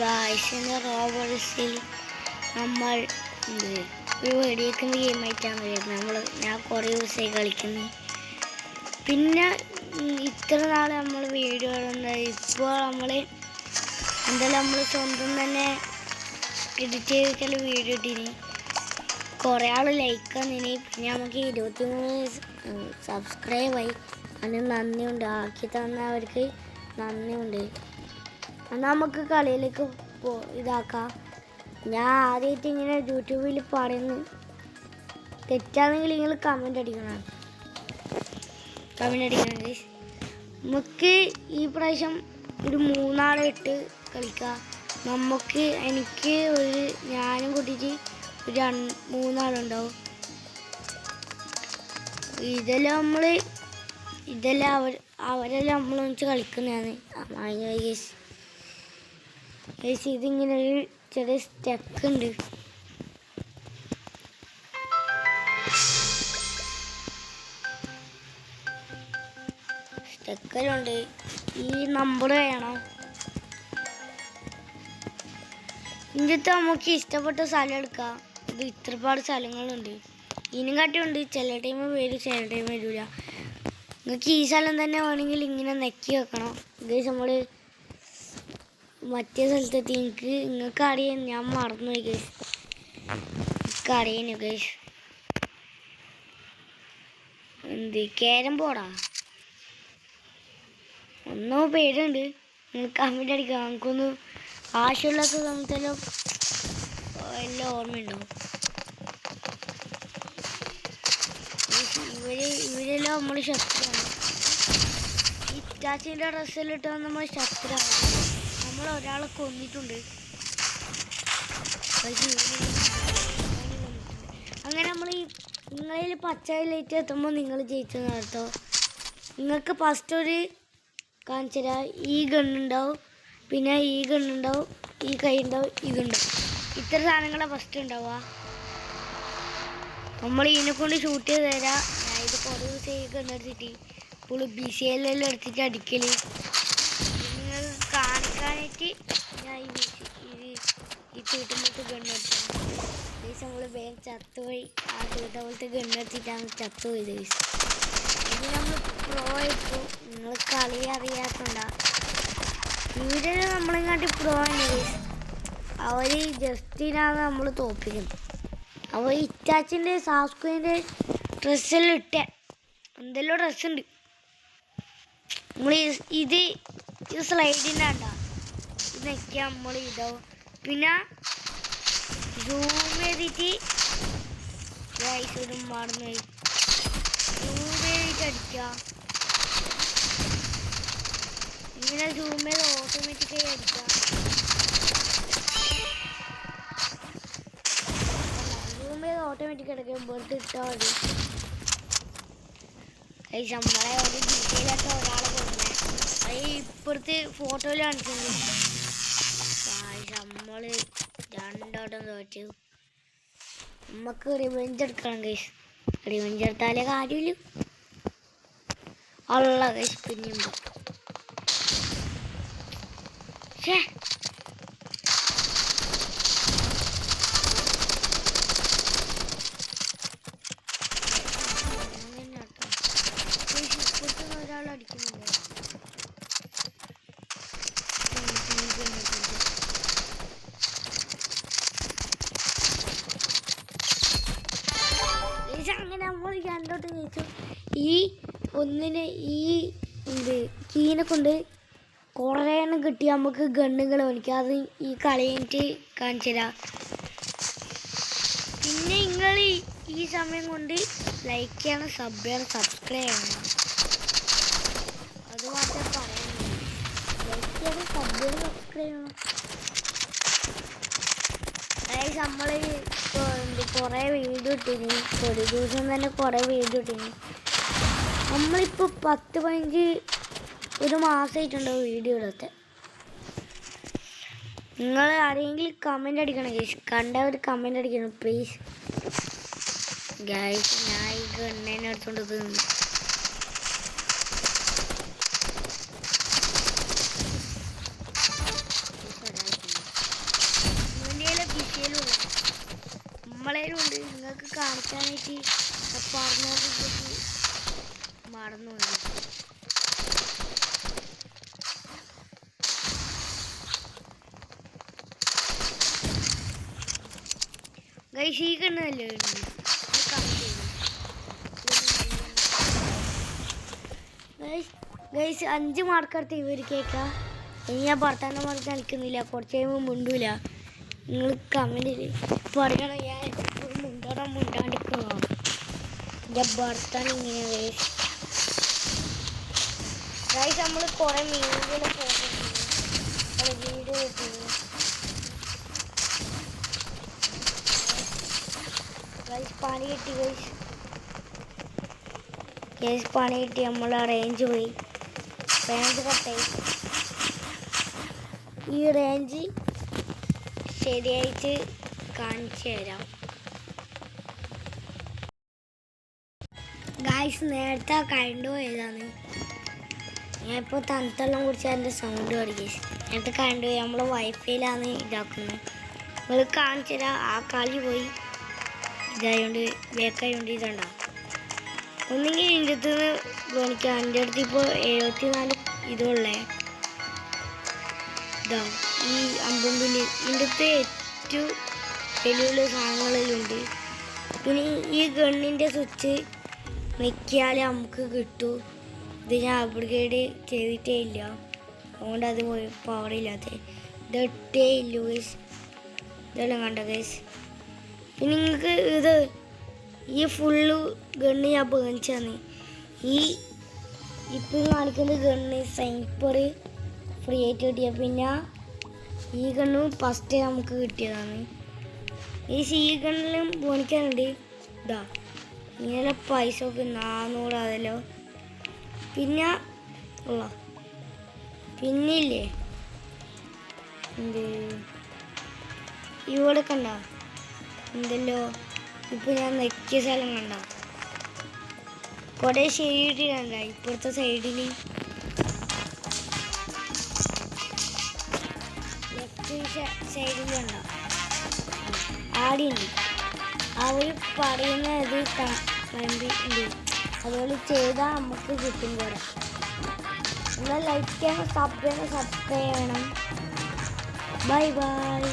Guys ഇന്ന് റോബോട്സിൽ നമ്മൾ ഒരു വെടിവെക്കുന്ന ഗെയിമായിട്ടാണ് വരുന്നത്. ഞാൻ കുറേ ദിവസമായി കളിക്കുന്നു. പിന്നെ ഇത്ര നാൾ നമ്മൾ വീഡിയോ ഇടുന്നത് ഇപ്പോൾ എന്തായാലും നമ്മൾ സ്വന്തം തന്നെ എഡിറ്റ് ചെയ്തിട്ടുള്ള വീഡിയോ ഇട്ടിന്. കുറേ ആൾ ലൈക്ക് തന്നിന്. പിന്നെ നമുക്ക് 23 സബ്സ്ക്രൈബായി. അതിന് നന്ദിയുണ്ട്. ആക്കി തന്നവർക്ക് നന്ദിയുണ്ട്. എന്നാൽ നമുക്ക് കളിയിലേക്ക് ഇതാക്കാം. ഞാൻ ആദ്യമായിട്ട് ഇങ്ങനെ യൂട്യൂബിൽ പറയുന്നു. തെറ്റാണെങ്കിൽ നിങ്ങൾ കമൻ്റ് അടിക്കണം. നമുക്ക് ഈ പ്രാവശ്യം ഒരു 3 ആളെ ഇട്ട് കളിക്കാം. ഞാനും കൂട്ടിയിട്ട് ഒരു 3 ആളുണ്ടാവും. അവരെല്ലാം നമ്മളൊന്നിച്ച് കളിക്കുന്നതാണ്. ഇതിങ്ങനെ ഒരു ചെറിയ സ്റ്റക്ക് ഉണ്ട്. സ്റ്റക്കലുണ്ട്. ഈ നമ്പർ വേണം. ഇതിൻ്റെ നമുക്ക് ഇഷ്ടപ്പെട്ട സ്ഥലം എടുക്കാം. ഇത് ഇത്രപാട് സ്ഥലങ്ങളുണ്ട്. ഇതിനും കാട്ടിയുണ്ട്. ചില ടൈം വരും, ചില ടൈം വരില്ല. നിങ്ങൾക്ക് ഈ സ്ഥലം തന്നെ വേണമെങ്കിൽ ഇങ്ങനെ നെക്കി വെക്കണം. ഗൈസ് നമ്മൾ മറ്റേ സ്ഥലത്തെത്തി. നിങ്ങൾക്ക് അറിയാൻ ഞാൻ മറന്നുപോയി ഗൈസ്. എനിക്ക് അറിയാനു ഗൈസ്. ക്യാരം ബോർഡാ ഒന്നോ പേരുണ്ട്. നിങ്ങൾ കമൻ്റ് അടിക്കാം. നമുക്കൊന്ന് ആവശ്യമുള്ള സമയത്തെല്ലാം എല്ലാം ഓർമ്മയുണ്ടാവും. ഇവരെല്ലാം നമ്മൾ ശത്രുവാണ്. ഈ ഇറ്റാച്ചിൻ്റെ ഡ്രസ്സെല്ലാം നമ്മൾ ശത്രുവാണ്. നമ്മൾ ഒരാളെ കൊന്നിട്ടുണ്ട്. അങ്ങനെ നമ്മൾ നിങ്ങളിൽ പച്ച ലൈറ്റ് എത്തുമ്പോൾ നിങ്ങൾ ജയിച്ചു നടത്തോ. നിങ്ങൾക്ക് ഫസ്റ്റ് ഒരു കാണിച്ചു തരാം. ഈ ഗണ്ണുണ്ടാവും, പിന്നെ ഈ ഗണ്ണുണ്ടാവും, ഈ കൈ ഉണ്ടാവും, ഇതുണ്ടാവും. ഇത്ര സാധനങ്ങളാണ് ഫസ്റ്റ് ഉണ്ടാവുക. നമ്മൾ ഇതിനെ കൊണ്ട് ഷൂട്ട് ചെയ്ത് തരാം. ഞാൻ ഇത് കുറേ ദിവസം ഈ ഗണ്ണെടുത്തിട്ട് ഇപ്പോൾ BCL എടുത്തിട്ട് അടിക്കൽ. നിങ്ങൾ കാണിക്കാനായിട്ട് ഞാൻ ഈ ചൂട്ടുമ്പോഴത്തെ ഗണ്ണെടുത്തു. നമ്മൾ വേഗം ചത്തുപോയി. ആ ചൂട്ടപ്പോഴത്തെ ഗണ്ണെടുത്തിട്ടാണ് ചത്തുപോയത്. ഇത് നമ്മൾ പ്രോ ഇട്ടു. നിങ്ങൾ കളി അറിയാത്തണ്ട. ഇവരെ നമ്മളെങ്ങാട്ടി പ്രോ തന്നെ. അവർ ജസ്റ്റിനാണ് നമ്മൾ തോപ്പിക്കുന്നത്. അപ്പോൾ ഇറ്റാച്ചിൻ്റെ സാസ്കുവിൻ്റെ ഡ്രസ്സെല്ലാം ഇട്ടേ. എന്തെല്ലാം ഡ്രസ്സുണ്ട്. നമ്മൾ ഇത് സ്ലൈഡിൻ്റെ ഉണ്ടാ. ഇത് നെക്കിയാൽ നമ്മൾ ഇതാവും. പിന്നെ സൂം ചെയ്തിട്ട് മറന്നു സൂം ചെയ്തിട്ട് അടിക്കുക. ഇങ്ങനെ സൂം ചെയ്ത് ഓട്ടോമാറ്റിക്കായി അടിക്കുക. ഓട്ടോമാറ്റിക് എടുക്കുക. ബെർത്ത് ഇട്ടാൽ മതി. നമ്മളെ ഒരു ഡീറ്റെയിലാത്ത ഒരാളെ കൊണ്ടുവന്നെ. അത് ഇപ്പുറത്ത് ഫോട്ടോയിൽ കാണിക്കുന്നു. നമ്മൾ 2 വട്ടം തോറ്റു. നമുക്ക് റിവെഞ്ച് എടുക്കണം ഗൈസ്. റിവെഞ്ച് എടുത്താലേ കാര്യമില്ല. ഉള്ള ഗൈസ് പിന്നെയുണ്ട്. ഷേ ഒരാളടിക്കുന്നില്ല. അങ്ങനെ നമ്മൾ 2 വട്ടം ജയിച്ചു. കീനെ കൊണ്ട് കുറേ എണ്ണം കിട്ടി. നമുക്ക് ഗണ്ണുകൾ വലിക്കാം. അത് ഈ കളി കഴിഞ്ഞിട്ട് കാണിച്ചു തരാം. പിന്നെ നിങ്ങൾ ഈ സമയം കൊണ്ട് ലൈക്ക് ചെയ്യണം, സബ് ചെയ്യണം, സബ്സ്ക്രൈബ് ചെയ്യണം. അത് മാത്രമേ പറയാനുള്ളൂ. ലൈക്ക് ചെയ്യണം, സബ് ചെയ്യണം, സബ്സ്ക്രൈബ് ചെയ്യണം. അതായത് നമ്മൾ കുറേ വീഡിയോ ഇട്ടിന്. ഒരു ദിവസം തന്നെ കുറേ വീഡിയോ ഇട്ടിന്. നമ്മളിപ്പോൾ 10-15 ഒരു മാസമായിട്ടുണ്ടാവും വീഡിയോ ഇടത്തെ. നിങ്ങൾ ആരെങ്കിലും കമൻ്റ് അടിക്കണം ഗൈസ്. കണ്ടവർ കമൻ്റ് അടിക്കണം പ്ലീസ് ഗൈസ്. ഞാൻ ഈ ഗണ്ണേനെ എടുത്തോണ്ട് തിന്നു. മറ്റേലുണ്ട് നമ്മളേലും ഉണ്ട്. നിങ്ങൾക്ക് കാണിക്കാനായിട്ട് പറഞ്ഞോട്ട് മറന്നു. ഗൈസ് ഈ കണ്ണല്ലേ ഗൈസ് 5 മാർക്ക് എടുത്ത് ഇവർ കേൾക്കാം. ഇനി ഞാൻ ഭർത്താനം പറഞ്ഞ് കളിക്കുന്നില്ല, കുറച്ച് കഴിയുമ്പോൾ മുണ്ടൂല. നിങ്ങൾ കമൻറ്റിൽ പറയണം ഞാൻ എപ്പോഴും മുണ്ടാണ്ടിരിക്കണോ. എൻ്റെ ഭർത്താനം ഇങ്ങനെ ഗൈസ് നമ്മൾ കുറേ മീനുകളെ ഫോട്ടോ വീഡിയോ കിട്ടുന്നു. പണി കിട്ടി കേസ് പണി കിട്ടി. നമ്മൾ റേഞ്ച് പോയി, റേഞ്ച് കട്ടായി. ഈ റേഞ്ച് ശരിയായിട്ട് കാണിച്ചു തരാം. ഗായ്സ് നേരത്തെ കറണ്ട് പോയതാണ്. ഞാൻ ഇപ്പോൾ തണുത്തെല്ലാം കുടിച്ചാൽ എൻ്റെ സൗണ്ട് പഠിക്കും. നേരത്തെ കറണ്ട് പോയി. നമ്മൾ വൈഫൈയിലാണ് ഇതാക്കുന്നത്. നിങ്ങൾ കാണിച്ചു തരാം. ആ കളി പോയി ഇതായതുകൊണ്ട് ബേക്കായതുകൊണ്ട് ഇതുണ്ടാവും. ഒന്നെങ്കിൽ ഇതിൻ്റെ അടുത്ത് നിന്ന് ഗണിക്കാം. എൻ്റെ അടുത്ത് ഇപ്പോൾ 74 ഇതുള്ളേ ഇതാ ഈ അമ്പമ്പില് ഇതിൻ്റെ അടുത്ത് ഏറ്റവും വലിയുള്ള സാധനങ്ങളിലുണ്ട്. പിന്നെ ഈ ഗണ്ണിൻ്റെ സ്വിച്ച് ഞെക്കിയാൽ നമുക്ക് കിട്ടും. ഇത് ഞാൻ അപ്ഗ്രേഡ് ചെയ്തിട്ടേ ഇല്ല, അതുകൊണ്ട് അത് പവറില്ലാത്ത ഇത് ഇട്ടേ ഇല്ല ഗൈസ്. ഇതെല്ലാം കണ്ട ഗൈസ്. പിന്നെ നിങ്ങൾക്ക് ഇത് ഈ ഫുള്ള് ഗണ്ണ് ഞാൻ പേണിച്ചാണ്. ഈ ഇപ്പം കാണിക്കുന്ന ഗണ്ണ് സൈപ്പർ ഫ്രീ ആയിട്ട് കിട്ടിയ. പിന്നെ ഈ ഗണ്ണ് ഫസ്റ്റ് നമുക്ക് കിട്ടിയതാണ്. ഈ ഗണ്ണിലും പേണിക്കാനുണ്ട്. ഇതാ ഇങ്ങനെ പൈസ ഒക്കെ 400 അതല്ലോ. പിന്നെ പിന്നില്ലേ എന്ത് ഇവിടെ കണ്ട എന്തല്ലോ ഇപ്പൊ ഞാൻ നെക്കിയ സ്ഥലം കണ്ട കുറെ ഷെയ്ഡ് കണ്ട. ഇപ്പുറത്തെ സൈഡിൽ ലെഫ്റ്റ് സൈഡിൽ കണ്ട ആടിയുണ്ട്. അവർ പറയുന്ന ഇത് ഉണ്ട്, അതുപോലെ ചെയ്താൽ നമുക്ക് കിട്ടും കൂടെ. നിങ്ങൾ ലൈക്ക് ചെയ്യണം, സബ്സ്ക്രൈബ് ചെയ്യണം. Bye bye.